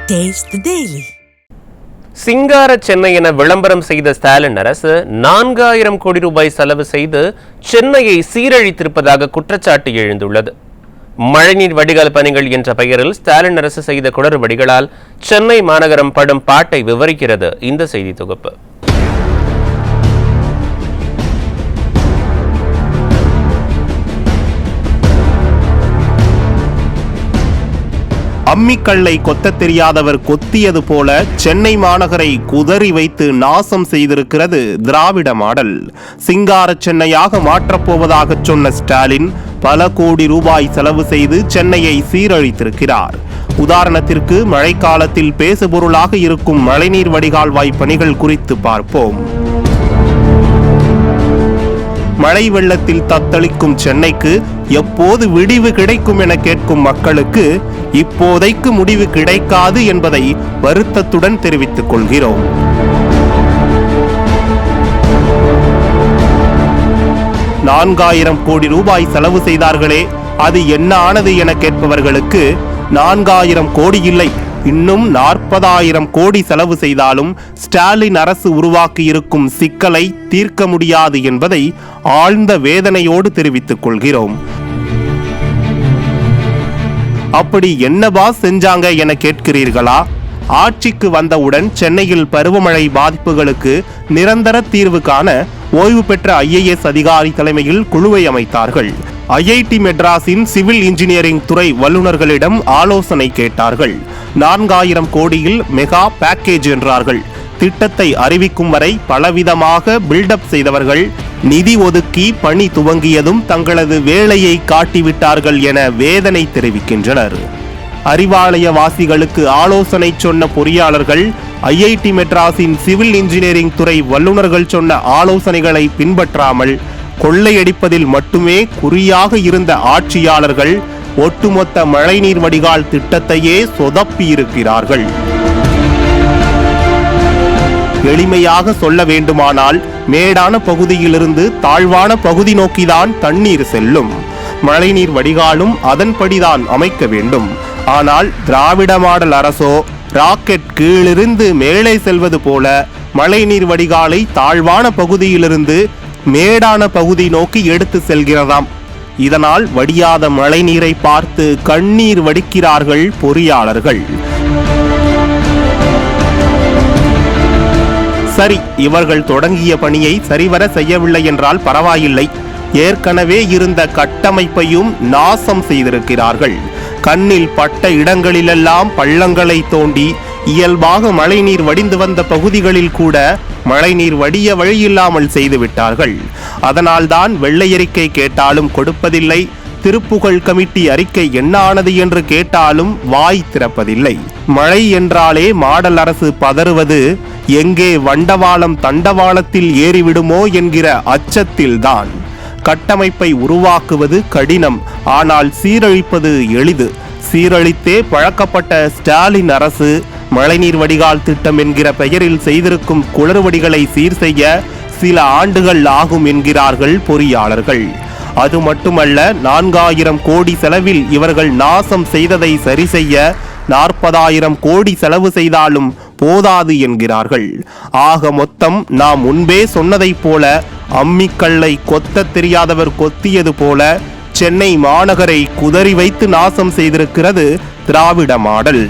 Taste the Daily. சிங்கார சென்னை என விளம்பரம் செய்த ஸ்டாலின் அரசு 4000 கோடி ரூபாய் செலவு செய்து சென்னையை சீரழித்திருப்பதாக குற்றச்சாட்டு எழுந்துள்ளது. மழைநீர் வடிகால் பணிகள் என்ற பெயரில் ஸ்டாலின் அரசு செய்த குளறுபடிகளால் சென்னை மாநகரம் படும் பாட்டை விவரிக்கிறது இந்த செய்தி தொகுப்பு. அம்மிக்கல்லை கொத்த தெரியாதவர் கொத்தியது போல சென்னை மாநகரை குதறி வைத்து நாசம் செய்திருக்கிறது திராவிட மாடல். சிங்கார சென்னையாக மாற்றப்போவதாக சொன்ன ஸ்டாலின் பல கோடி ரூபாய் செலவு செய்து சென்னையை சீரழித்திருக்கிறார். உதாரணத்திற்கு மழைக்காலத்தில் பேசுபொருளாக இருக்கும் மழைநீர் வடிகால்வாய் பணிகள் குறித்து பார்ப்போம். மழை வெள்ளத்தில் தத்தளிக்கும் சென்னைக்கு எப்போது விடிவு கிடைக்கும் என கேட்கும் மக்களுக்கு இப்போதைக்கு முடிவு கிடைக்காது என்பதை வருத்தத்துடன் தெரிவித்துக் கொள்கிறோம். $4000 கோடி ரூபாய் செலவு செய்தார்களே, அது என்ன ஆனது என கேட்பவர்களுக்கு 4000 கோடி இல்லை, இன்னும் 40,000 கோடி செலவு செய்தாலும் ஸ்டாலின் அரசு உருவாக்கி இருக்கும் சிக்கலை தீர்க்க முடியாது என்பதை ஆழ்ந்த வேதனையோடு தெரிவித்துக் கொள்கிறோம். அப்படி என்னவா செஞ்சாங்க என கேட்கிறீர்களா? ஆட்சிக்கு வந்தவுடன் சென்னையில் பருவமழை பாதிப்புகளுக்கு நிரந்தர தீர்வு காண ஓய்வு பெற்ற IAS அதிகாரி தலைமையில் குழுவை அமைத்தார்கள். IIT மெட்ராஸின் சிவில் இன்ஜினியரிங் துறை வல்லுநர்களிடம் ஆலோசனை கேட்டார்கள். 4000 கோடியில் மெகா பேக்கேஜ் என்றார்கள். திட்டத்தை அறிவிக்கும் வரை பலவிதமாக பில்டப் செய்தவர்கள் நிதி ஒதுக்கி பணி துவங்கியதும் தங்களது வேலையை காட்டிவிட்டார்கள் என வேதனை தெரிவிக்கின்றனர். அறிவாலய வாசிகளுக்கு ஆலோசனை சொன்ன பொறியாளர்கள் IIT மெட்ராஸின் சிவில் இன்ஜினியரிங் துறை வல்லுநர்கள் சொன்ன ஆலோசனைகளை பின்பற்றாமல் கொள்ளையடிப்பதில் மட்டுமே குறியாக இருந்த ஆட்சியாளர்கள் ஒட்டுமொத்த மழைநீர் வடிகால் திட்டத்தையே சொதப்பி இருக்கிறார்கள். எளிமையாக சொல்ல வேண்டுமானால் மேடான பகுதியிலிருந்து தாழ்வான பகுதி நோக்கிதான் தண்ணீர் செல்லும். மழைநீர் வடிகாலும் அதன்படிதான் அமைக்க வேண்டும். ஆனால் திராவிட மாடல் அரசோ ராக்கெட் கீழிருந்து மேலே செல்வது போல மழைநீர் வடிகாலை தாழ்வான பகுதியிலிருந்து மேடான பகுதி நோக்கி எடுத்து செல்கிறதாம். இதனால் வடியாத மழை நீரை பார்த்து கண்ணீர் வடிக்கிறார்கள் பொறியாளர்கள். சரி, இவர்கள் தொடங்கிய பணியை சரிவர செய்யவில்லை என்றால் பரவாயில்லை, ஏற்கனவே இருந்த கட்டமைப்பையும் நாசம் செய்திருக்கிறார்கள். கண்ணில் பட்ட இடங்களிலெல்லாம் பள்ளங்களை தோண்டி இயல்பாக மழைநீர் வடிந்து வந்த பகுதிகளில் கூட மழைநீர் வடிய வழியில்லாமல் செய்துவிட்டார்கள். அதனால்தான் வெள்ளை அறிக்கை கேட்டாலும் கொடுப்பதில்லை, திருப்புகழ் கமிட்டி அறிக்கை என்ன ஆனது என்று கேட்டாலும் வாய் திறப்பதில்லை. மழை என்றாலே மாடல் அரசு பதறுவது எங்கே வண்டவாளம் தண்டவாளத்தில் ஏறிவிடுமோ என்கிற அச்சத்தில்தான். கட்டமைப்பை உருவாக்குவது கடினம், ஆனால் சீரழிப்பது எளிது. சீரழித்தே பழக்கப்பட்ட ஸ்டாலின் அரசு மழைநீர் வடிகால் திட்டம் என்கிற பெயரில் செய்திருக்கும் குளறுபடிகளை சீர் செய்ய சில ஆண்டுகள் ஆகும் என்கிறார்கள் பொறியாளர்கள். அது மட்டுமல்ல, 4000 கோடி செலவில் இவர்கள் நாசம் செய்ததை சரி செய்ய 40,000 கோடி செலவு செய்தாலும் போதாது என்கிறார்கள். ஆக மொத்தம் நாம் முன்பே சொன்னதைப் போல அம்மிக்கல்லை கொத்த தெரியாதவர் கொத்தியது போல சென்னை மாநகரை குதறி வைத்து நாசம் செய்திருக்கிறது திராவிட மாடல்.